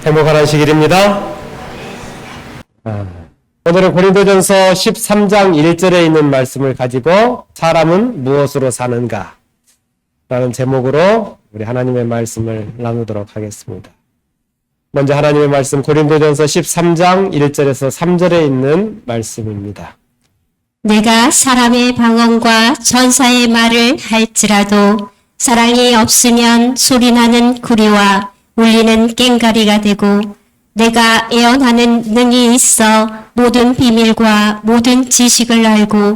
행복한 안식일입니다. 오늘은 고린도전서 13장 1절에 있는 말씀을 가지고 사람은 무엇으로 사는가 라는 제목으로 우리 하나님의 말씀을 나누도록 하겠습니다. 먼저 하나님의 말씀 고린도전서 13장 1절에서 3절에 있는 말씀입니다. 내가 사람의 방언과 전사의 말을 할지라도 사랑이 없으면 소리나는 구리와 울리는 꽹과리가 되고 내가 애언하는 능이 있어 모든 비밀과 모든 지식을 알고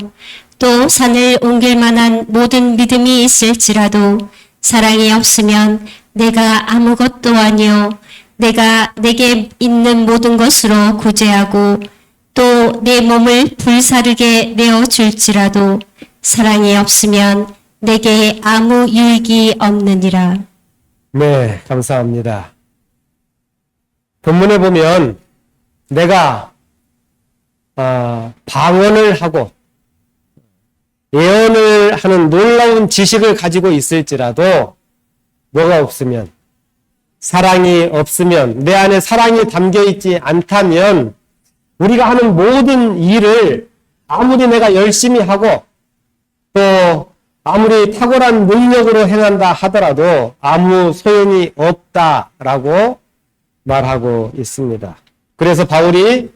또 산을 옮길 만한 모든 믿음이 있을지라도 사랑이 없으면 내가 아무것도 아니요 내가 내게 있는 모든 것으로 구제하고 또 내 몸을 불사르게 내어줄지라도 사랑이 없으면 내게 아무 유익이 없느니라. 네, 감사합니다. 본문에 보면 내가 방언을 하고 예언을 하는 놀라운 지식을 가지고 있을지라도 뭐가 없으면, 사랑이 없으면, 내 안에 사랑이 담겨있지 않다면 우리가 하는 모든 일을 아무리 내가 열심히 하고 또 아무리 탁월한 능력으로 행한다 하더라도 아무 소용이 없다라고 말하고 있습니다. 그래서 바울이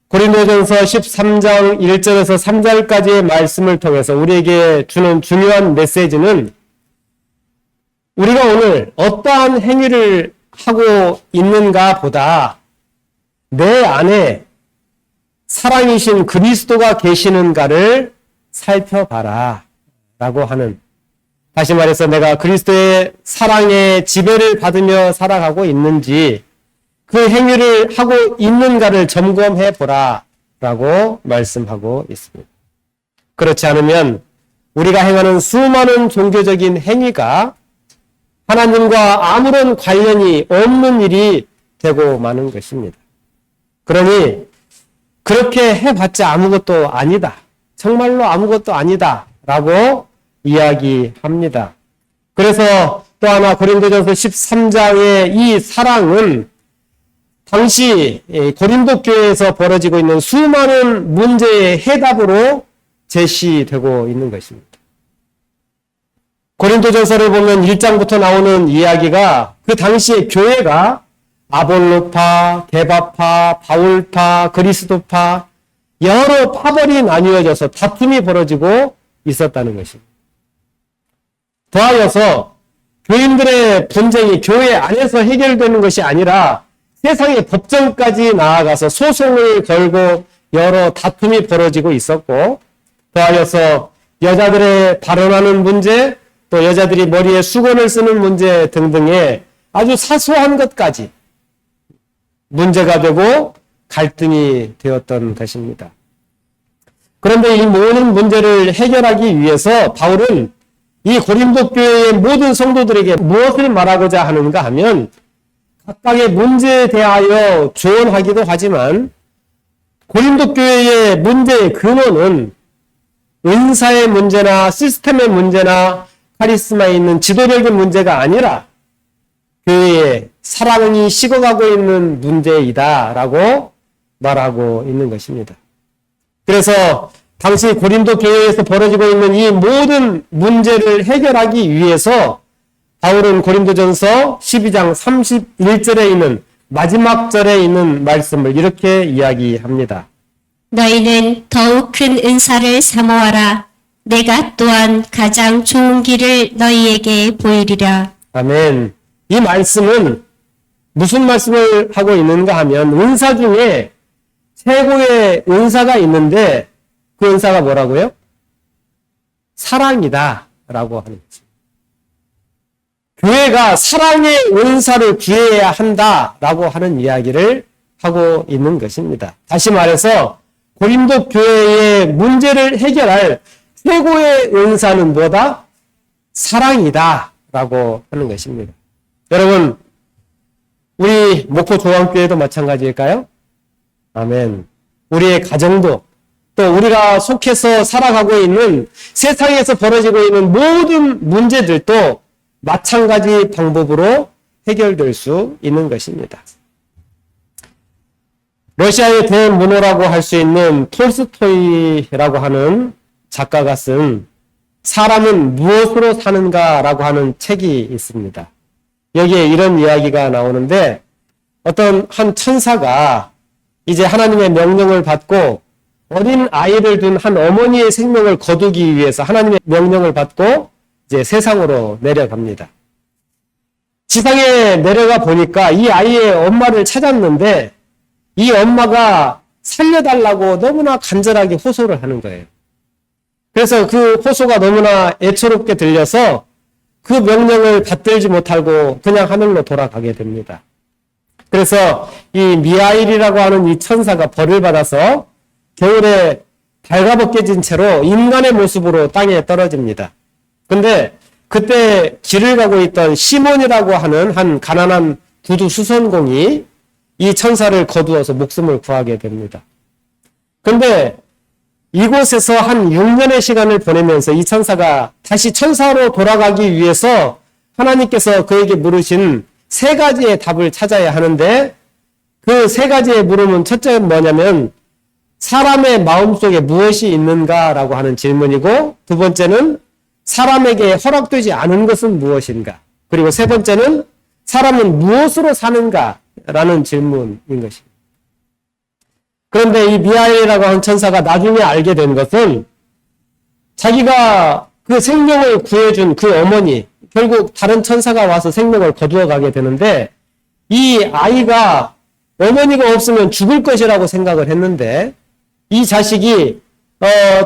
고린도전서 13장 1절에서 3절까지의 말씀을 통해서 우리에게 주는 중요한 메시지는 우리가 오늘 어떠한 행위를 하고 있는가 보다 내 안에 사랑이신 그리스도가 계시는가를 살펴봐라 라고 하는, 다시 말해서 내가 그리스도의 사랑의 지배를 받으며 살아가고 있는지 그 행위를 하고 있는가를 점검해 보라 라고 말씀하고 있습니다. 그렇지 않으면 우리가 행하는 수많은 종교적인 행위가 하나님과 아무런 관련이 없는 일이 되고 마는 것입니다. 그러니 그렇게 해봤자 아무것도 아니다, 정말로 아무것도 아니다 라고 이야기합니다. 그래서 또 하나 고린도전서 13장의 이 사랑은 당시 고린도 교회에서 벌어지고 있는 수많은 문제의 해답으로 제시되고 있는 것입니다. 고린도전서를 보면 1장부터 나오는 이야기가 그 당시의 교회가 아볼로파, 게바파, 바울파, 그리스도파 여러 파벌이 나뉘어져서 다툼이 벌어지고 있었다는 것입니다. 더하여서 교인들의 분쟁이 교회 안에서 해결되는 것이 아니라 세상의 법정까지 나아가서 소송을 걸고 여러 다툼이 벌어지고 있었고, 더하여서 여자들의 발언하는 문제, 또 여자들이 머리에 수건을 쓰는 문제 등등의 아주 사소한 것까지 문제가 되고 갈등이 되었던 것입니다. 그런데 이 모든 문제를 해결하기 위해서 바울은 이 고린도 교회의 모든 성도들에게 무엇을 말하고자 하는가 하면 각각의 문제에 대하여 조언하기도 하지만 고린도 교회의 문제의 근원은 은사의 문제나 시스템의 문제나 카리스마에 있는 지도적인 문제가 아니라 교회의 사랑이 식어가고 있는 문제이다라고 말하고 있는 것입니다. 그래서 당시 고린도 교회에서 벌어지고 있는 이 모든 문제를 해결하기 위해서 바울은 고린도전서 12장 31절에 있는 마지막 절에 있는 말씀을 이렇게 이야기합니다. 너희는 더욱 큰 은사를 사모하라. 내가 또한 가장 좋은 길을 너희에게 보이리라. 아멘. 이 말씀은 무슨 말씀을 하고 있는가 하면 은사 중에 최고의 은사가 있는데 그 은사가 뭐라고요? 사랑이다 라고 하는 거죠. 교회가 사랑의 은사를 구해야 한다라고 하는 이야기를 하고 있는 것입니다. 다시 말해서 고린도 교회의 문제를 해결할 최고의 은사는 뭐다? 사랑이다 라고 하는 것입니다. 여러분, 우리 목포 조항교회도 마찬가지일까요? 아멘. 우리의 가정도 또 우리가 속해서 살아가고 있는 세상에서 벌어지고 있는 모든 문제들도 마찬가지 방법으로 해결될 수 있는 것입니다. 러시아의 대문호라고 할 수 있는 톨스토이라고 하는 작가가 쓴 사람은 무엇으로 사는가라고 하는 책이 있습니다. 여기에 이런 이야기가 나오는데 어떤 한 천사가 이제 하나님의 명령을 받고 어린 아이를 둔 한 어머니의 생명을 거두기 위해서 하나님의 명령을 받고 이제 세상으로 내려갑니다. 지상에 내려가 보니까 이 아이의 엄마를 찾았는데 이 엄마가 살려달라고 너무나 간절하게 호소를 하는 거예요. 그래서 그 호소가 너무나 애처롭게 들려서 그 명령을 받들지 못하고 그냥 하늘로 돌아가게 됩니다. 그래서 이 미하일이라고 하는 이 천사가 벌을 받아서 겨울에 발가벗겨진 채로 인간의 모습으로 땅에 떨어집니다. 근데 그때 길을 가고 있던 시몬이라고 하는 한 가난한 구두 수선공이 이 천사를 거두어서 목숨을 구하게 됩니다. 근데 이곳에서 한 6년의 시간을 보내면서 이 천사가 다시 천사로 돌아가기 위해서 하나님께서 그에게 물으신 3가지의 답을 찾아야 하는데 그 3가지의 물음은 첫째는 뭐냐면 사람의 마음속에 무엇이 있는가라고 하는 질문이고 두 번째는 사람에게 허락되지 않은 것은 무엇인가 그리고 세 번째는 사람은 무엇으로 사는가라는 질문인 것입니다. 그런데 이 미하엘이라고 하는 천사가 나중에 알게 된 것은 자기가 그 생명을 구해준 그 어머니 결국 다른 천사가 와서 생명을 거두어 가게 되는데 이 아이가 어머니가 없으면 죽을 것이라고 생각을 했는데 이 자식이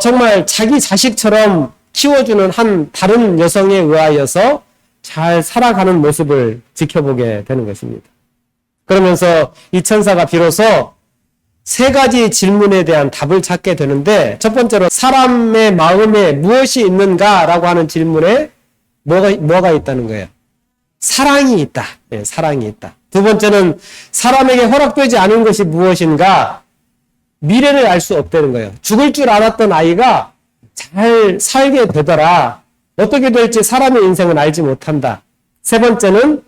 정말 자기 자식처럼 키워주는 한 다른 여성에 의하여서 잘 살아가는 모습을 지켜보게 되는 것입니다. 그러면서 이 천사가 비로소 3가지 질문에 대한 답을 찾게 되는데 첫 번째로 사람의 마음에 무엇이 있는가라고 하는 질문에 뭐가 있다는 거예요? 사랑이 있다. 네, 사랑이 있다. 두 번째는 사람에게 허락되지 않은 것이 무엇인가? 미래를 알 수 없다는 거예요. 죽을 줄 알았던 아이가 잘 살게 되더라. 어떻게 될지 사람의 인생은 알지 못한다. 세 번째는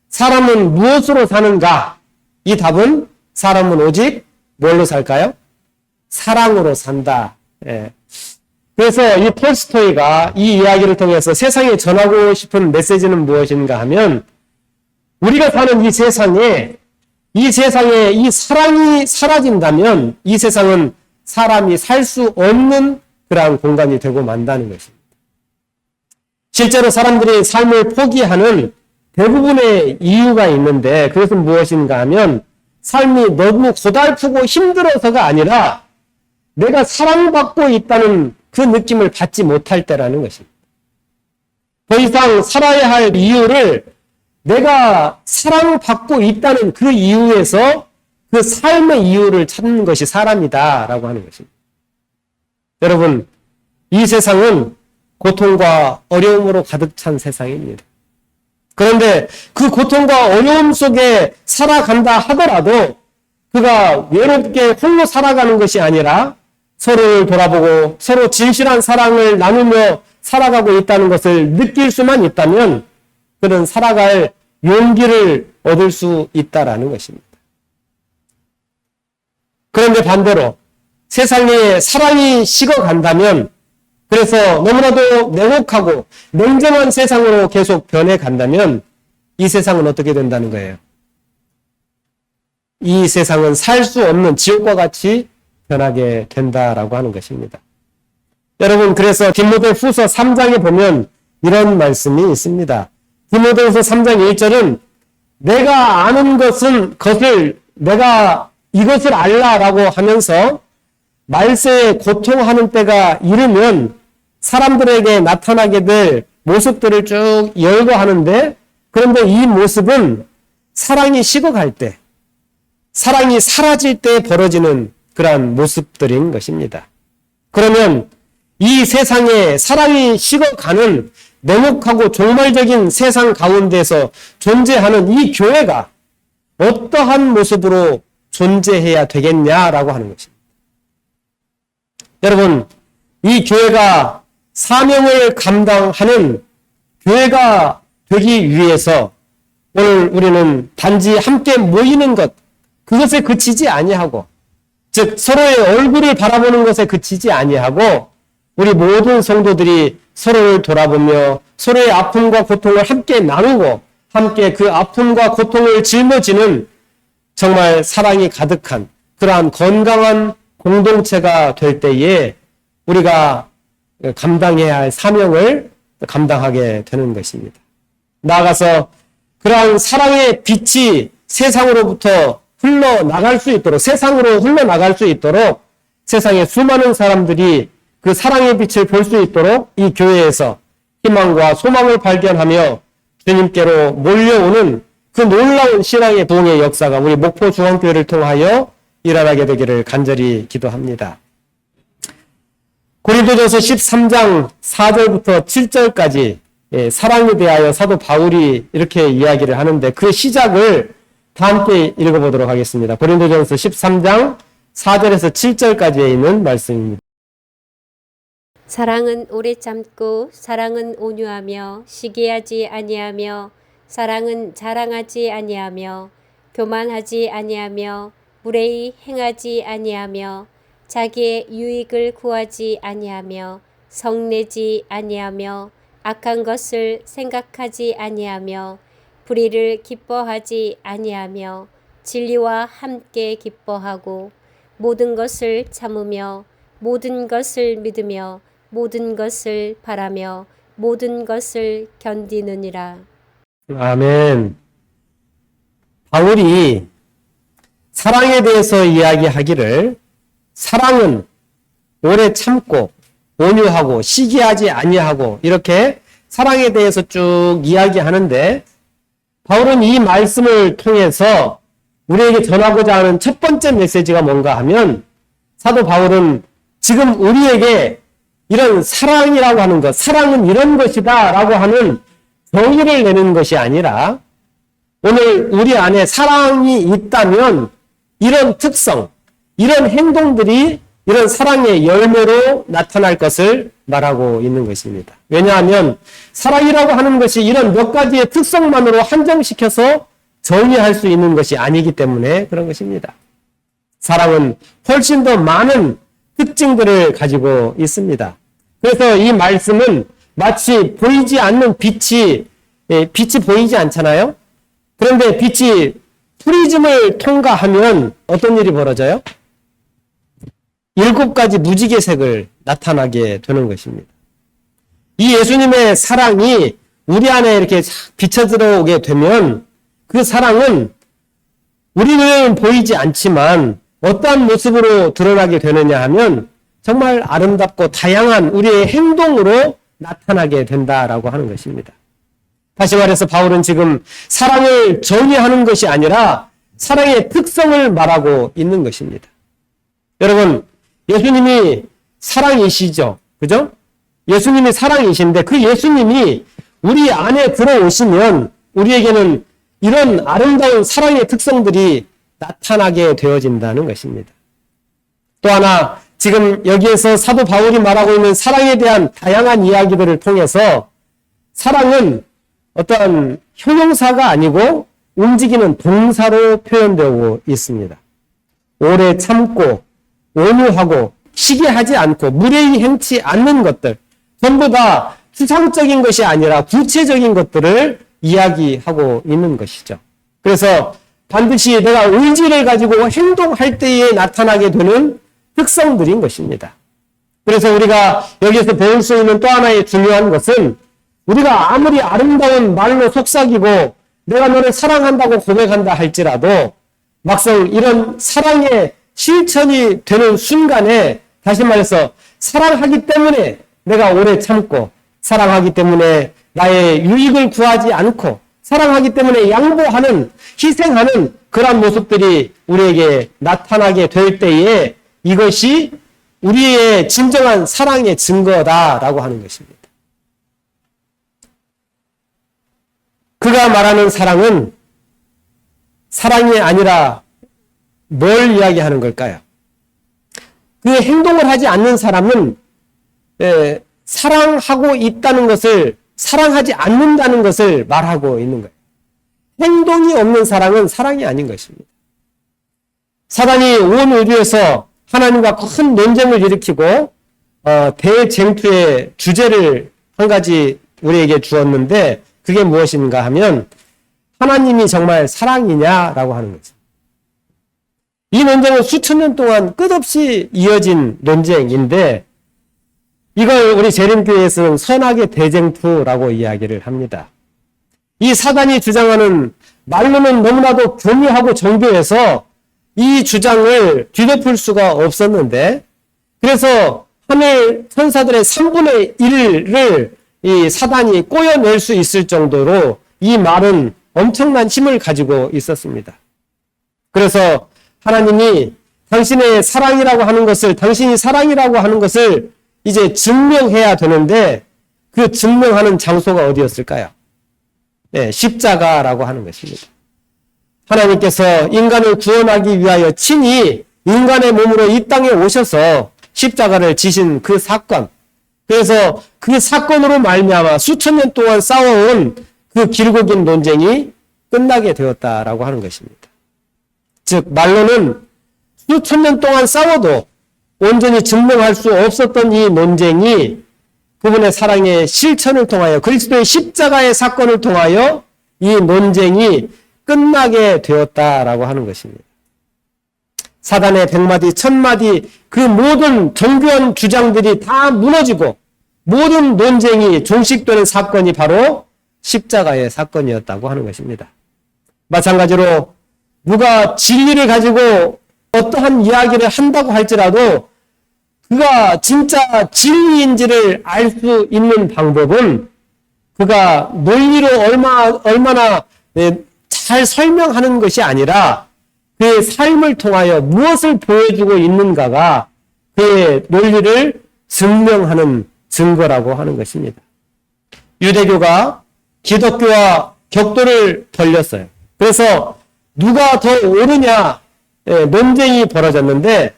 사람은 무엇으로 사는가? 이 답은 사람은 오직 뭘로 살까요? 사랑으로 산다. 예. 그래서 이 톨스토이가 이 이야기를 통해서 세상에 전하고 싶은 메시지는 무엇인가 하면 우리가 사는 이 세상에 이 사랑이 사라진다면 이 세상은 사람이 살 수 없는 그러한 공간이 되고 만다는 것입니다. 실제로 사람들이 삶을 포기하는 대부분의 이유가 있는데 그것은 무엇인가 하면 삶이 너무 고달프고 힘들어서가 아니라 내가 사랑받고 있다는 그 느낌을 받지 못할 때라는 것입니다. 더 이상 살아야 할 이유를 내가 사랑받고 있다는 그 이유에서 그 삶의 이유를 찾는 것이 사람이다라고 하는 것입니다. 여러분, 이 세상은 고통과 어려움으로 가득 찬 세상입니다. 그런데 그 고통과 어려움 속에 살아간다 하더라도 그가 외롭게 홀로 살아가는 것이 아니라 서로를 돌아보고 서로 진실한 사랑을 나누며 살아가고 있다는 것을 느낄 수만 있다면 그는 살아갈 용기를 얻을 수 있다라는 것입니다. 그런데 반대로 세상에 사랑이 식어간다면 그래서 너무나도 냉혹하고 냉정한 세상으로 계속 변해간다면 이 세상은 어떻게 된다는 거예요? 이 세상은 살 수 없는 지옥과 같이 변하게 된다라고 하는 것입니다. 여러분, 그래서 디모데후서 3장에 보면 이런 말씀이 있습니다. 디모데후서 3장 1절은 내가 아는 내가 이것을 알라라고 하면서 말세에 고통하는 때가 이르면 사람들에게 나타나게 될 모습들을 쭉 열거하는데 그런데 이 모습은 사랑이 식어갈 때, 사랑이 사라질 때 벌어지는 그러한 모습들인 것입니다. 그러면 이 세상에 사랑이 식어가는 냉혹하고 종말적인 세상 가운데서 존재하는 이 교회가 어떠한 모습으로 존재해야 되겠냐라고 하는 것입니다. 여러분, 이 교회가 사명을 감당하는 교회가 되기 위해서 오늘 우리는 단지 함께 모이는 것, 그것에 그치지 아니하고 즉 서로의 얼굴을 바라보는 것에 그치지 아니하고 우리 모든 성도들이 서로를 돌아보며 서로의 아픔과 고통을 함께 나누고 함께 그 아픔과 고통을 짊어지는 정말 사랑이 가득한 그러한 건강한 공동체가 될 때에 우리가 감당해야 할 사명을 감당하게 되는 것입니다. 나아가서 그러한 사랑의 빛이 세상으로부터 흘러나갈 수 있도록, 세상으로 흘러나갈 수 있도록 세상의 수많은 사람들이 그 사랑의 빛을 볼 수 있도록 이 교회에서 희망과 소망을 발견하며 주님께로 몰려오는 그 놀라운 신앙의 부흥의 역사가 우리 목포 중앙교회를 통하여 일어나게 되기를 간절히 기도합니다. 고린도전서 13장 4절부터 7절까지 사랑에 대하여 사도 바울이 이렇게 이야기를 하는데 그 시작을 다 함께 읽어보도록 하겠습니다. 고린도전서 13장 4절에서 7절까지에 있는 말씀입니다. 사랑은 오래 참고 사랑은 온유하며 시기하지 아니하며 사랑은 자랑하지 아니하며 교만하지 아니하며 무례히 행하지 아니하며 자기의 유익을 구하지 아니하며 성내지 아니하며 악한 것을 생각하지 아니하며 불의를 기뻐하지 아니하며 진리와 함께 기뻐하고 모든 것을 참으며 모든 것을 믿으며 모든 것을 바라며 모든 것을 견디느니라. 아멘. 바울이 사랑에 대해서 이야기하기를 사랑은 오래 참고 온유하고 시기하지 아니하고 이렇게 사랑에 대해서 쭉 이야기하는데 바울은 이 말씀을 통해서 우리에게 전하고자 하는 첫 번째 메시지가 뭔가 하면 사도 바울은 지금 우리에게 이런 사랑이라고 하는 것, 사랑은 이런 것이다 라고 하는 정의를 내는 것이 아니라 오늘 우리 안에 사랑이 있다면 이런 특성, 이런 행동들이 이런 사랑의 열매로 나타날 것을 말하고 있는 것입니다. 왜냐하면 사랑이라고 하는 것이 이런 몇 가지의 특성만으로 한정시켜서 정의할 수 있는 것이 아니기 때문에 그런 것입니다. 사랑은 훨씬 더 많은 특징들을 가지고 있습니다. 그래서 이 말씀은 마치 보이지 않는 빛이 보이지 않잖아요. 그런데 빛이 프리즘을 통과하면 어떤 일이 벌어져요? 7가지 무지개색을 나타나게 되는 것입니다. 이 예수님의 사랑이 우리 안에 이렇게 비쳐 들어오게 되면 그 사랑은 우리는 보이지 않지만 어떠한 모습으로 드러나게 되느냐 하면 정말 아름답고 다양한 우리의 행동으로 나타나게 된다라고 하는 것입니다. 다시 말해서 바울은 지금 사랑을 정의하는 것이 아니라 사랑의 특성을 말하고 있는 것입니다. 여러분, 예수님이 사랑이시죠? 그죠? 예수님이 사랑이신데 그 예수님이 우리 안에 들어오시면 우리에게는 이런 아름다운 사랑의 특성들이 나타나게 되어진다는 것입니다. 또 하나, 지금 여기에서 사도 바울이 말하고 있는 사랑에 대한 다양한 이야기들을 통해서 사랑은 어떠한 형용사가 아니고 움직이는 동사로 표현되고 있습니다. 오래 참고 온유하고 시기하지 않고 무례히 행치 않는 것들 전부 다 추상적인 것이 아니라 구체적인 것들을 이야기하고 있는 것이죠. 그래서 반드시 내가 의지를 가지고 행동할 때에 나타나게 되는 특성들인 것입니다. 그래서 우리가 여기에서 배울 수 있는 또 하나의 중요한 것은 우리가 아무리 아름다운 말로 속삭이고 내가 너를 사랑한다고 고백한다 할지라도 막상 이런 사랑의 실천이 되는 순간에 다시 말해서 사랑하기 때문에 내가 오래 참고 사랑하기 때문에 나의 유익을 구하지 않고 사랑하기 때문에 양보하는 희생하는 그런 모습들이 우리에게 나타나게 될 때에 이것이 우리의 진정한 사랑의 증거다라고 하는 것입니다. 그가 말하는 사랑은 사랑이 아니라 뭘 이야기하는 걸까요? 그 행동을 하지 않는 사람은 사랑하고 있다는 것을 사랑하지 않는다는 것을 말하고 있는 거예요. 행동이 없는 사랑은 사랑이 아닌 것입니다. 사단이 온 우주에서 하나님과 큰 논쟁을 일으키고 대쟁투의 주제를 한 가지 우리에게 주었는데 그게 무엇인가 하면 하나님이 정말 사랑이냐라고 하는 거죠. 이 논쟁은 수천 년 동안 끝없이 이어진 논쟁인데 이걸 우리 재림교회에서는 선악의 대쟁투라고 이야기를 합니다. 이 사단이 주장하는 말로는 너무나도 교묘하고 정교해서 이 주장을 뒤덮을 수가 없었는데 그래서 하늘 천사들의 3분의 1을 이 사단이 꼬여낼 수 있을 정도로 이 말은 엄청난 힘을 가지고 있었습니다. 그래서 하나님이 당신의 사랑이라고 하는 것을, 당신이 사랑이라고 하는 것을 이제 증명해야 되는데 그 증명하는 장소가 어디였을까요? 네, 십자가라고 하는 것입니다. 하나님께서 인간을 구원하기 위하여 친히 인간의 몸으로 이 땅에 오셔서 십자가를 지신 그 사건, 그래서 그 사건으로 말미암아 수천 년 동안 싸워온 그 길고 긴 논쟁이 끝나게 되었다라고 하는 것입니다. 즉 말로는 수천 년 동안 싸워도 온전히 증명할 수 없었던 이 논쟁이 그분의 사랑의 실천을 통하여 그리스도의 십자가의 사건을 통하여 이 논쟁이 끝나게 되었다라고 하는 것입니다. 사단의 100마디, 1000마디 그 모든 정교한 주장들이 다 무너지고 모든 논쟁이 종식되는 사건이 바로 십자가의 사건이었다고 하는 것입니다. 마찬가지로 누가 진리를 가지고 어떠한 이야기를 한다고 할지라도 그가 진짜 진리인지를 알 수 있는 방법은 그가 논리로 얼마나 잘 설명하는 것이 아니라 그의 삶을 통하여 무엇을 보여주고 있는가가 그의 논리를 증명하는 증거라고 하는 것입니다. 유대교가 기독교와 격돌을 벌였어요. 그래서 누가 더 옳으냐 논쟁이 벌어졌는데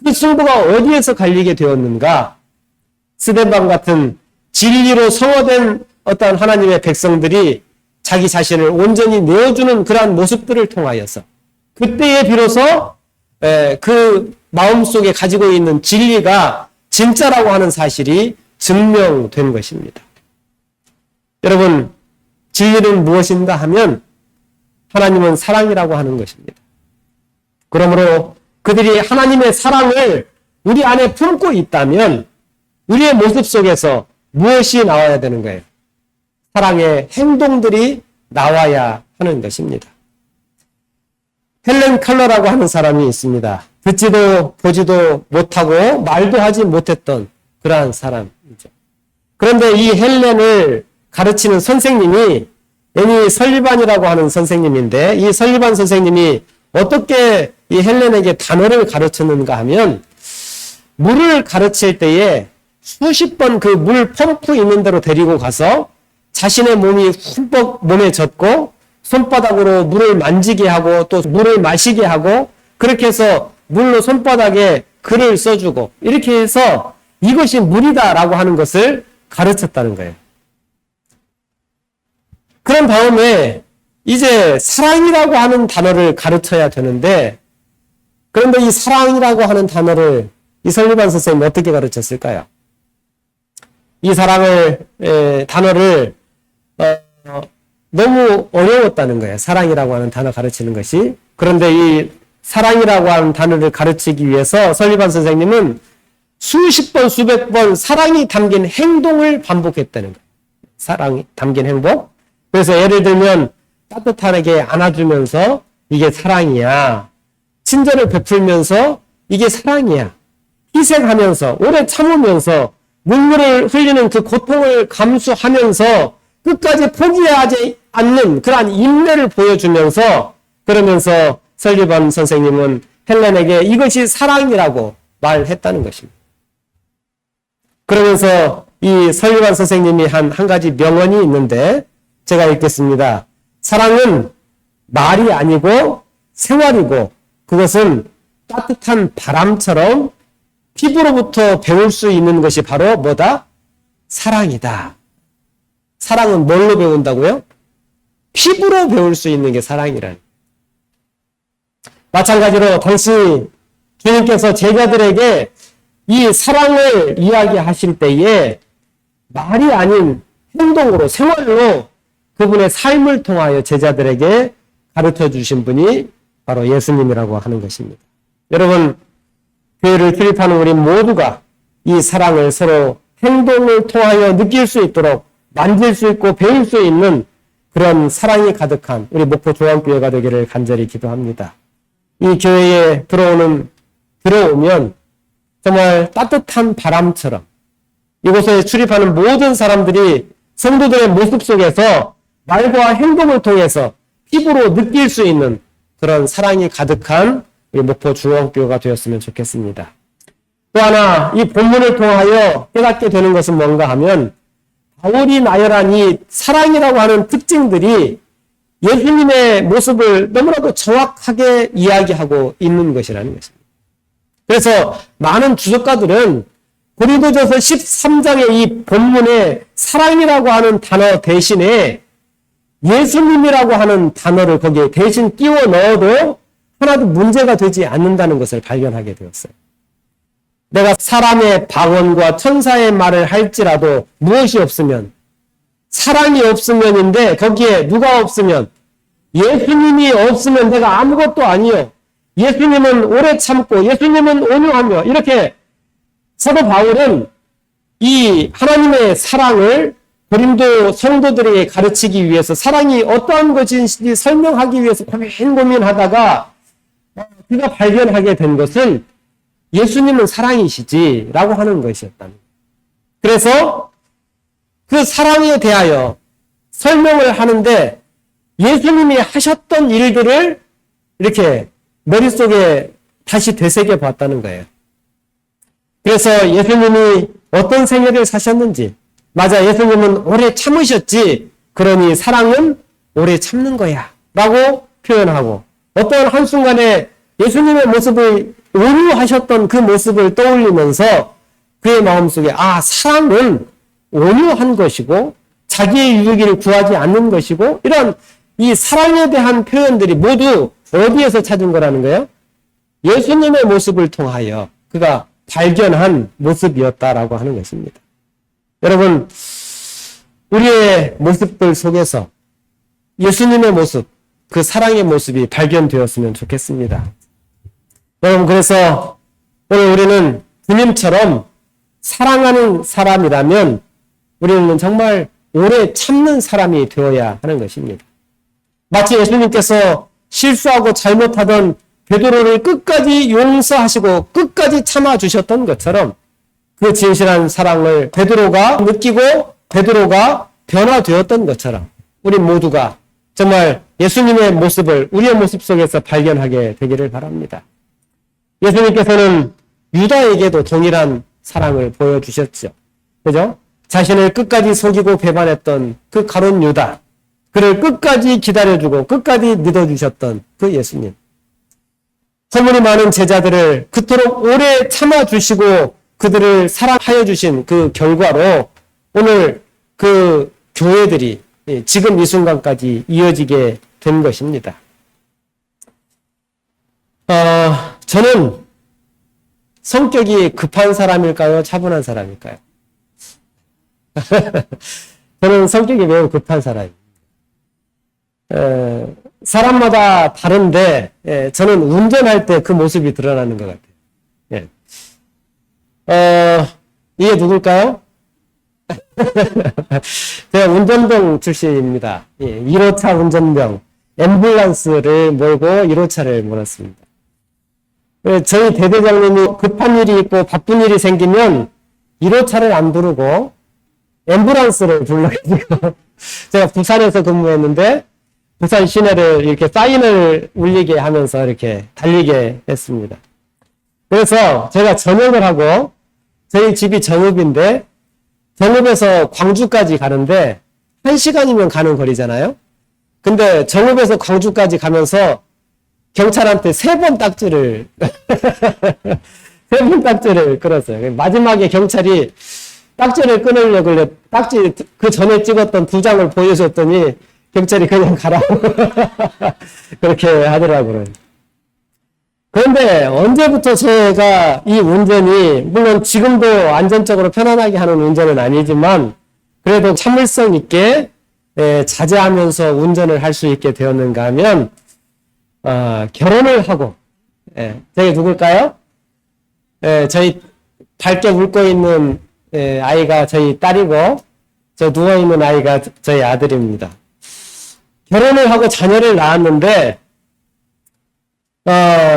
그 승부가 어디에서 갈리게 되었는가? 스데반 같은 진리로 성화된 어떤 하나님의 백성들이 자기 자신을 온전히 내어주는 그러한 모습들을 통하여서 그때에 비로소 그 마음속에 가지고 있는 진리가 진짜라고 하는 사실이 증명된 것입니다. 여러분, 진리는 무엇인가 하면 하나님은 사랑이라고 하는 것입니다. 그러므로 그들이 하나님의 사랑을 우리 안에 품고 있다면 우리의 모습 속에서 무엇이 나와야 되는 거예요? 사랑의 행동들이 나와야 하는 것입니다. 헬렌 켈러라고 하는 사람이 있습니다. 듣지도 보지도 못하고 말도 하지 못했던 그러한 사람이죠. 그런데 이 헬렌을 가르치는 선생님이 애니 설리반이라고 하는 선생님인데 이 설리반 선생님이 어떻게 이 헬렌에게 단어를 가르쳤는가 하면 물을 가르칠 때에 수십 번 그 물 펌프 있는 데로 데리고 가서 자신의 몸이 흠뻑 몸에 젖고 손바닥으로 물을 만지게 하고 또 물을 마시게 하고 그렇게 해서 물로 손바닥에 글을 써주고 이렇게 해서 이것이 물이다라고 하는 것을 가르쳤다는 거예요. 그런 다음에 이제 사랑이라고 하는 단어를 가르쳐야 되는데 그런데 이 사랑이라고 하는 단어를 이 설리반 선생님이 어떻게 가르쳤을까요? 이 단어를 너무 어려웠다는 거예요. 사랑이라고 하는 단어 가르치는 것이. 그런데 이 사랑이라고 하는 단어를 가르치기 위해서 설리반 선생님은 수십 번, 수백 번 사랑이 담긴 행동을 반복했다는 거예요. 사랑이 담긴 행동. 그래서 예를 들면 따뜻하게 안아주면서 이게 사랑이야. 친절을 베풀면서 이게 사랑이야. 희생하면서 오래 참으면서 눈물을 흘리는 그 고통을 감수하면서 끝까지 포기하지 않는 그러한 인내를 보여주면서 그러면서 설리반 선생님은 헬렌에게 이것이 사랑이라고 말했다는 것입니다. 그러면서 이 설리반 선생님이 한 가지 명언이 있는데 제가 읽겠습니다. 사랑은 말이 아니고 생활이고 그것은 따뜻한 바람처럼 피부로부터 배울 수 있는 것이 바로 뭐다? 사랑이다. 사랑은 뭘로 배운다고요? 피부로 배울 수 있는 게 사랑이라는. 마찬가지로 당시 주님께서 제자들에게 이 사랑을 이야기하실 때에 말이 아닌 행동으로, 생활로 그분의 삶을 통하여 제자들에게 가르쳐 주신 분이 바로 예수님이라고 하는 것입니다. 여러분, 교회를 출입하는 우리 모두가 이 사랑을 서로 행동을 통하여 느낄 수 있도록 만질 수 있고 배울 수 있는 그런 사랑이 가득한 우리 목포 조항교회가 되기를 간절히 기도합니다. 이 교회에 들어오면 정말 따뜻한 바람처럼 이곳에 출입하는 모든 사람들이 성도들의 모습 속에서 말과 행동을 통해서 피부로 느낄 수 있는 그런 사랑이 가득한 우리 목포 중앙교회가 되었으면 좋겠습니다. 또 하나 이 본문을 통하여 깨닫게 되는 것은 뭔가 하면 바울이 나열한 이 사랑이라고 하는 특징들이 예수님의 모습을 너무나도 정확하게 이야기하고 있는 것이라는 것입니다. 그래서 많은 주석가들은 고린도전서 13장의 이 본문에 사랑이라고 하는 단어 대신에 예수님이라고 하는 단어를 거기에 대신 끼워 넣어도 하나도 문제가 되지 않는다는 것을 발견하게 되었어요. 내가 사람의 방언과 천사의 말을 할지라도 무엇이 없으면, 사랑이 없으면인데 거기에 누가 없으면, 예수님이 없으면 내가 아무것도 아니요. 예수님은 오래 참고 예수님은 온유하며, 이렇게 사도 바울은 이 하나님의 사랑을 고린도 성도들에게 가르치기 위해서 사랑이 어떠한 것인지 설명하기 위해서 고민하다가 그가 발견하게 된 것은 예수님은 사랑이시지 라고 하는 것이었답니다. 그래서 그 사랑에 대하여 설명을 하는데 예수님이 하셨던 일들을 이렇게 머릿속에 다시 되새겨 봤다는 거예요. 그래서 예수님이 어떤 생애를 사셨는지, 맞아, 예수님은 오래 참으셨지, 그러니 사랑은 오래 참는 거야 라고 표현하고, 어떤 한순간에 예수님의 모습을 온유하셨던 그 모습을 떠올리면서 그의 마음속에 사랑은 온유한 것이고 자기의 유익을 구하지 않는 것이고, 이런 이 사랑에 대한 표현들이 모두 어디에서 찾은 거라는 거예요? 예수님의 모습을 통하여 그가 발견한 모습이었다라고 하는 것입니다. 여러분, 우리의 모습들 속에서 예수님의 모습, 그 사랑의 모습이 발견되었으면 좋겠습니다. 여러분, 그래서 오늘 우리는 주님처럼 사랑하는 사람이라면 우리는 정말 오래 참는 사람이 되어야 하는 것입니다. 마치 예수님께서 실수하고 잘못하던 베드로를 끝까지 용서하시고 끝까지 참아주셨던 것처럼 그 진실한 사랑을 베드로가 느끼고 베드로가 변화되었던 것처럼 우리 모두가 정말 예수님의 모습을 우리의 모습 속에서 발견하게 되기를 바랍니다. 예수님께서는 유다에게도 동일한 사랑을 보여주셨죠. 그죠? 자신을 끝까지 속이고 배반했던 그 가룟 유다, 그를 끝까지 기다려주고 끝까지 믿어주셨던 그 예수님. 소문이 많은 제자들을 그토록 오래 참아주시고 그들을 사랑하여 주신 그 결과로 오늘 그 교회들이 지금 이 순간까지 이어지게 된 것입니다. 저는 성격이 급한 사람일까요? 차분한 사람일까요? 저는 성격이 매우 급한 사람입니다. 사람마다 다른데 저는 운전할 때 그 모습이 드러나는 것 같아요. 이게 누굴까요? 제가 운전병 출신입니다. 1호차 운전병, 앰뷸런스를 몰고 1호차를 몰았습니다. 저희 대대장님이 급한 일이 있고 바쁜 일이 생기면 1호차를 안 부르고 앰뷸런스를 불러가지고 제가 부산에서 근무했는데 부산 시내를 이렇게 사인을 울리게 하면서 이렇게 달리게 했습니다. 그래서 제가 전역을 하고 저희 집이 정읍인데 정읍에서 광주까지 가는데 1시간이면 가는 거리잖아요. 근데 정읍에서 광주까지 가면서 경찰한테 3번 딱지를 3번 딱지를 끌었어요. 마지막에 경찰이 딱지를 끊으려고 딱지 그 전에 찍었던 2장을 보여줬더니 경찰이 그냥 가라고 그렇게 하더라고요. 그런데 언제부터 제가 이 운전이, 물론 지금도 안전적으로 편안하게 하는 운전은 아니지만, 그래도 참을성 있게 자제하면서 운전을 할 수 있게 되었는가 하면, 결혼을 하고, 저희 누굴까요? 저희 밝게 웃고 있는 아이가 저희 딸이고, 저 누워있는 아이가 저희 아들입니다. 결혼을 하고 자녀를 낳았는데,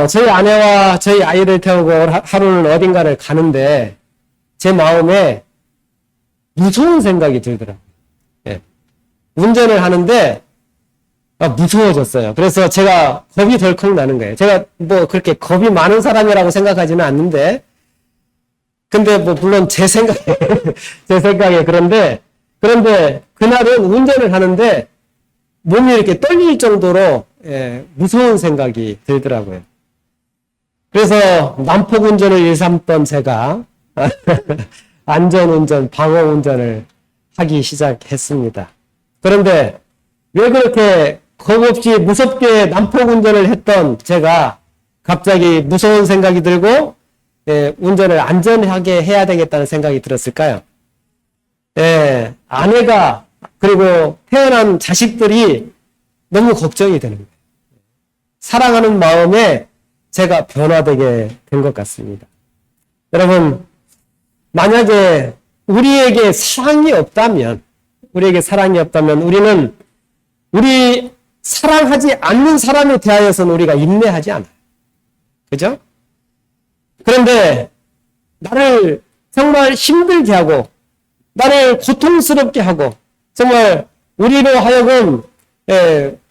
저희 아내와 저희 아이를 태우고 하루는 어딘가를 가는데, 제 마음에 무서운 생각이 들더라고요. 운전을 하는데, 무서워졌어요. 그래서 제가 겁이 덜컥 나는 거예요. 제가 뭐 그렇게 겁이 많은 사람이라고 생각하지는 않는데, 근데 뭐 물론 제 생각에 그런데 그날은 운전을 하는데 몸이 이렇게 떨릴 정도로 무서운 생각이 들더라고요. 그래서 난폭 운전을 일삼던 제가 안전운전, 방어운전을 하기 시작했습니다. 그런데 왜 그렇게 겁없이 무섭게 난폭운전을 했던 제가 갑자기 무서운 생각이 들고 운전을 안전하게 해야 되겠다는 생각이 들었을까요? 아내가 그리고 태어난 자식들이 너무 걱정이 되는 거예요. 사랑하는 마음에 제가 변화되게 된 것 같습니다. 여러분, 만약에 우리에게 사랑이 없다면 우리는 우리 사랑하지 않는 사람에 대하여서는 우리가 인내하지 않아요. 그죠? 그런데 나를 정말 힘들게 하고 나를 고통스럽게 하고 정말 우리로 하여금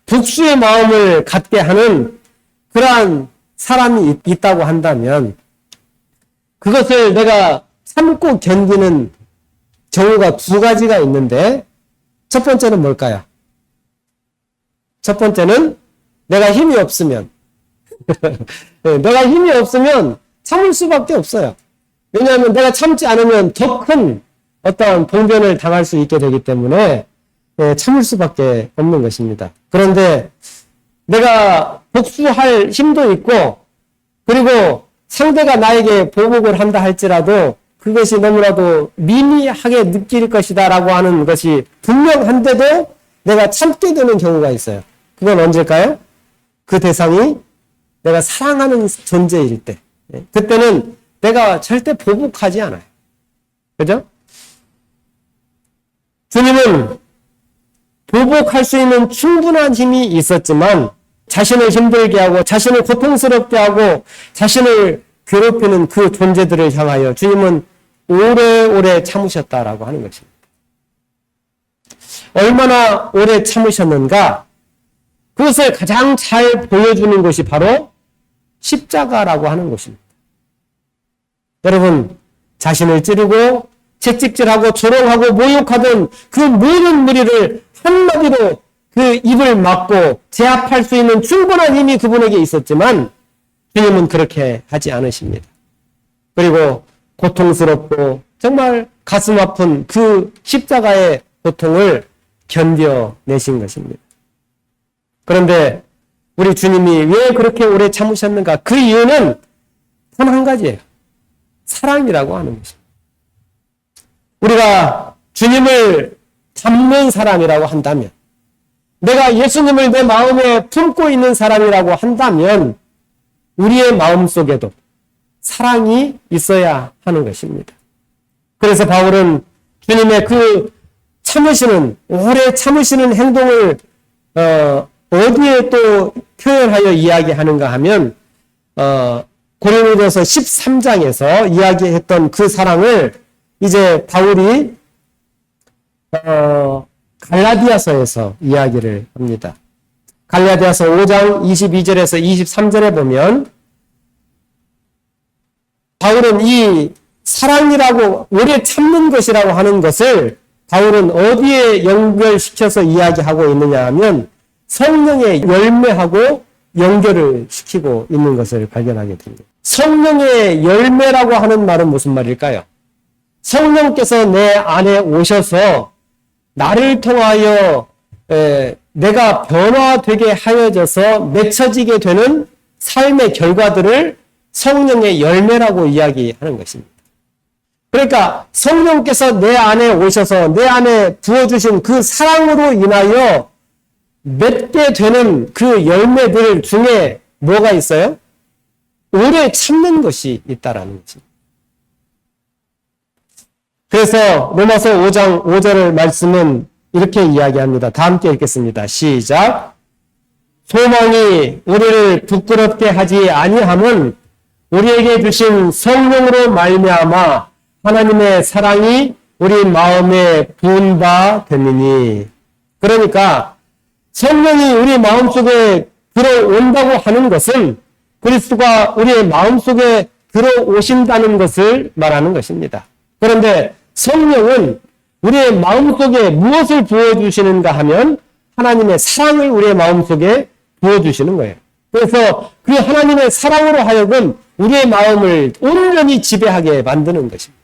복수의 마음을 갖게 하는 그러한 사람이 있다고 한다면 그것을 내가 참고 견디는 경우가 두 가지가 있는데 첫 번째는 뭘까요? 첫 번째는 내가 힘이 없으면 내가 힘이 없으면 참을 수밖에 없어요. 왜냐하면 내가 참지 않으면 더 큰 어떠한 봉변을 당할 수 있게 되기 때문에 참을 수밖에 없는 것입니다. 그런데 내가 복수할 힘도 있고 그리고 상대가 나에게 보복을 한다 할지라도 그것이 너무나도 미미하게 느낄 것이다 라고 하는 것이 분명한데도 내가 참게 되는 경우가 있어요. 그건 언제일까요? 그 대상이 내가 사랑하는 존재일 때. 그때는 내가 절대 보복하지 않아요. 그죠? 주님은 보복할 수 있는 충분한 힘이 있었지만 자신을 힘들게 하고 자신을 고통스럽게 하고 자신을 괴롭히는 그 존재들을 향하여 주님은 오래오래 참으셨다라고 하는 것입니다. 얼마나 오래 참으셨는가? 그것을 가장 잘 보여주는 것이 바로 십자가라고 하는 것입니다. 여러분, 자신을 찌르고 채찍질하고 조롱하고 모욕하던 그 모든 무리를 한마디로 그 입을 막고 제압할 수 있는 충분한 힘이 그분에게 있었지만 주님은 그렇게 하지 않으십니다. 그리고 고통스럽고 정말 가슴 아픈 그 십자가의 고통을 견뎌내신 것입니다. 그런데 우리 주님이 왜 그렇게 오래 참으셨는가? 그 이유는 단 한 가지예요. 사랑이라고 하는 것입니다. 우리가 주님을 닮는 사람이라고 한다면, 내가 예수님을 내 마음에 품고 있는 사람이라고 한다면 우리의 마음속에도 사랑이 있어야 하는 것입니다. 그래서 바울은 주님의 그 참으시는, 오래 참으시는 행동을 어디에 또 표현하여 이야기하는가 하면 고린도전서 13장에서 이야기했던 그 사랑을 이제 바울이 갈라디아서에서 이야기를 합니다. 갈라디아서 5장 22절에서 23절에 보면 바울은 이 사랑이라고 오래 참는 것이라고 하는 것을 바울은 어디에 연결시켜서 이야기하고 있느냐 하면 성령의 열매하고 연결을 시키고 있는 것을 발견하게 됩니다. 성령의 열매라고 하는 말은 무슨 말일까요? 성령께서 내 안에 오셔서 나를 통하여 내가 변화되게 하여져서 맺혀지게 되는 삶의 결과들을 성령의 열매라고 이야기하는 것입니다. 그러니까 성령께서 내 안에 오셔서 내 안에 부어주신 그 사랑으로 인하여 맺게 되는 그 열매들 중에 뭐가 있어요? 오래 참는 것이 있다라는 것입니다. 그래서 로마서 5장 5절 말씀은 이렇게 이야기합니다. 다 함께 읽겠습니다. 시작. 소망이 우리를 부끄럽게 하지 아니함은 우리에게 주신 성령으로 말미암아 하나님의 사랑이 우리 마음에 부은 바 되느니. 그러니까 성령이 우리 마음속에 들어온다고 하는 것은 그리스도가 우리의 마음속에 들어오신다는 것을 말하는 것입니다. 그런데 성령은 우리의 마음속에 무엇을 부어주시는가 하면 하나님의 사랑을 우리의 마음속에 부어주시는 거예요. 그래서 그 하나님의 사랑으로 하여금 우리의 마음을 온전히 지배하게 만드는 것입니다.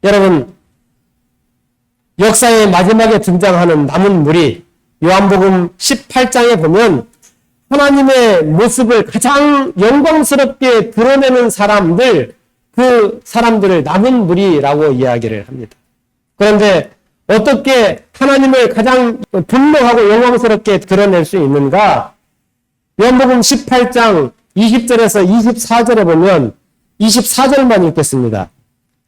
여러분, 역사의 마지막에 등장하는 남은 무리, 요한복음 18장에 보면 하나님의 모습을 가장 영광스럽게 드러내는 사람들, 그 사람들을 남은 무리라고 이야기를 합니다. 그런데 어떻게 하나님을 가장 분명하고 영광스럽게 드러낼 수 있는가? 요한복음 18장 20절에서 24절에 보면 24절만 읽겠습니다.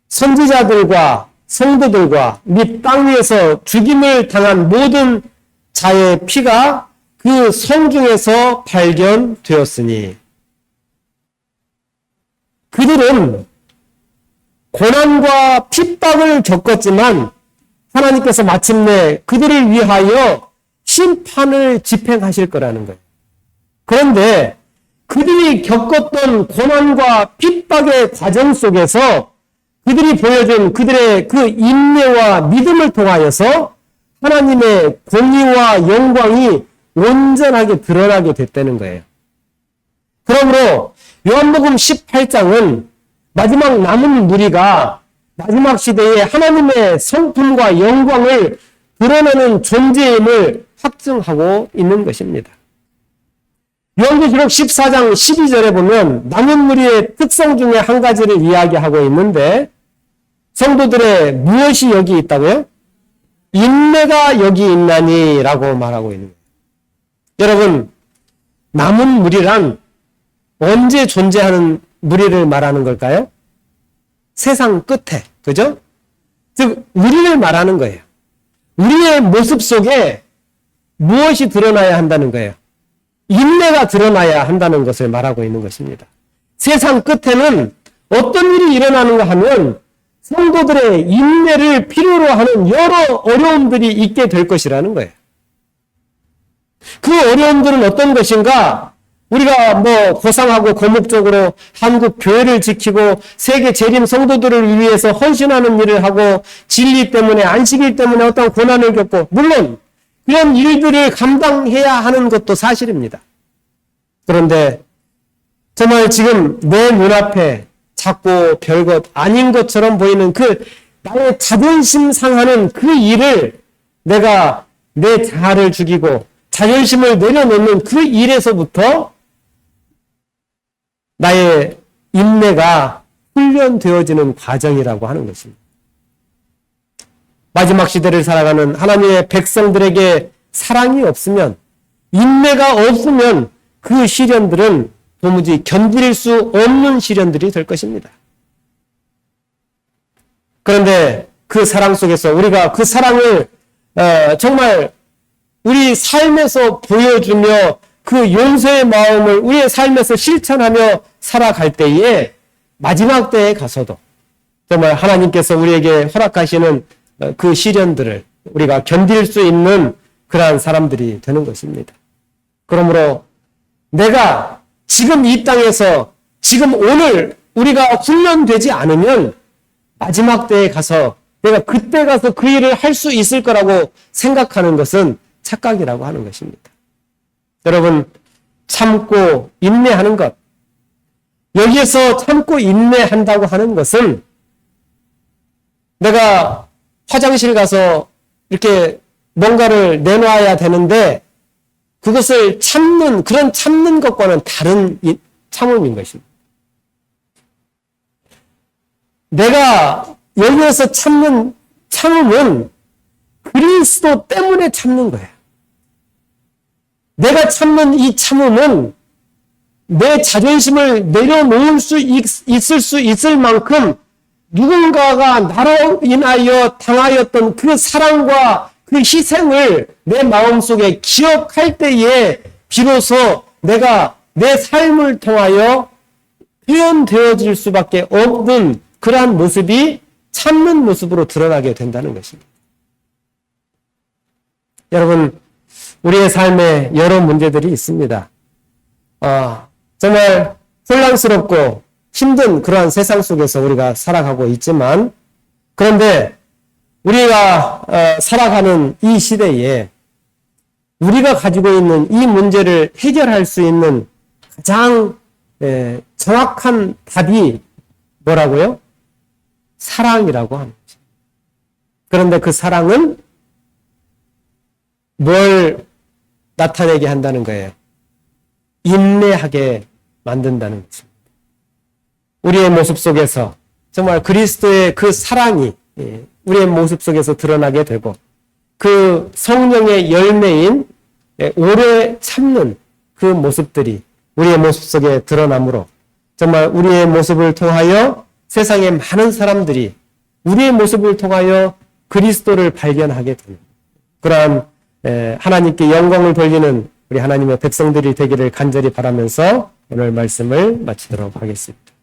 선지자들과 성도들과 및 땅 위에서 죽임을 당한 모든 자의 피가 그 성 중에서 발견되었으니 그들은 고난과 핍박을 겪었지만 하나님께서 마침내 그들을 위하여 심판을 집행하실 거라는 거예요. 그런데 그들이 겪었던 고난과 핍박의 과정 속에서 그들이 보여준 그들의 그 인내와 믿음을 통하여서 하나님의 공의와 영광이 온전하게 드러나게 됐다는 거예요. 그러므로 요한복음 18장은 마지막 남은 무리가 마지막 시대에 하나님의 성품과 영광을 드러내는 존재임을 확증하고 있는 것입니다. 요한계시록 14장 12절에 보면 남은 무리의 특성 중에 한 가지를 이야기하고 있는데 성도들의 무엇이 여기 있다고요? 인내가 여기 있나니 라고 말하고 있는 거예요. 여러분, 남은 무리란 언제 존재하는 무리를 말하는 걸까요? 세상 끝에, 그죠? 즉, 우리를 말하는 거예요. 우리의 모습 속에 무엇이 드러나야 한다는 거예요? 인내가 드러나야 한다는 것을 말하고 있는 것입니다. 세상 끝에는 어떤 일이 일어나는가 하면 성도들의 인내를 필요로 하는 여러 어려움들이 있게 될 것이라는 거예요. 그 어려움들은 어떤 것인가? 우리가 고상하고 거목적으로 한국 교회를 지키고 세계 재림 성도들을 위해서 헌신하는 일을 하고 진리 때문에 안식일 때문에 어떤 고난을 겪고 물론 이런 일들을 감당해야 하는 것도 사실입니다. 그런데 정말 지금 내 눈앞에 작고 별것 아닌 것처럼 보이는 그 나의 자존심 상하는 그 일을 내가 내 자아를 죽이고 자존심을 내려놓는 그 일에서부터 나의 인내가 훈련되어지는 과정이라고 하는 것입니다. 마지막 시대를 살아가는 하나님의 백성들에게 사랑이 없으면, 인내가 없으면 그 시련들은 도무지 견딜 수 없는 시련들이 될 것입니다. 그런데 그 사랑 속에서 우리가 그 사랑을 정말 우리 삶에서 보여주며 그 용서의 마음을 우리의 삶에서 실천하며 살아갈 때에 마지막 때에 가서도 정말 하나님께서 우리에게 허락하시는 그 시련들을 우리가 견딜 수 있는 그러한 사람들이 되는 것입니다. 그러므로 내가 지금 이 땅에서 지금 오늘 우리가 훈련되지 않으면 마지막 때에 가서 내가 그때 가서 그 일을 할 수 있을 거라고 생각하는 것은 착각이라고 하는 것입니다. 여러분, 참고 인내하는 것, 여기에서 참고 인내한다고 하는 것은 내가 화장실 가서 이렇게 뭔가를 내놔야 되는데 그것을 참는, 그런 참는 것과는 다른 참음인 것입니다. 내가 여기에서 참는 참음은 그리스도 때문에 참는 거예요. 내가 참는 이 참음은 내 자존심을 내려놓을 수 있을 수 있을 만큼 누군가가 나로 인하여 당하였던 그 사랑과 그 희생을 내 마음속에 기억할 때에 비로소 내가 내 삶을 통하여 표현되어질 수밖에 없는 그러한 모습이 참는 모습으로 드러나게 된다는 것입니다. 여러분, 우리의 삶에 여러 문제들이 있습니다. 정말 혼란스럽고 힘든 그러한 세상 속에서 우리가 살아가고 있지만, 그런데 우리가 살아가는 이 시대에 우리가 가지고 있는 이 문제를 해결할 수 있는 가장 정확한 답이 뭐라고요? 사랑이라고 하는 거죠. 그런데 그 사랑은 뭘 나타내게 한다는 거예요? 인내하게 만든다는 것입니다. 우리의 모습 속에서 정말 그리스도의 그 사랑이 우리의 모습 속에서 드러나게 되고, 그 성령의 열매인 오래 참는 그 모습들이 우리의 모습 속에 드러나므로 정말 우리의 모습을 통하여 세상의 많은 사람들이 우리의 모습을 통하여 그리스도를 발견하게 되는 그러한 하나님께 영광을 돌리는 우리 하나님의 백성들이 되기를 간절히 바라면서 오늘 말씀을 마치도록 하겠습니다.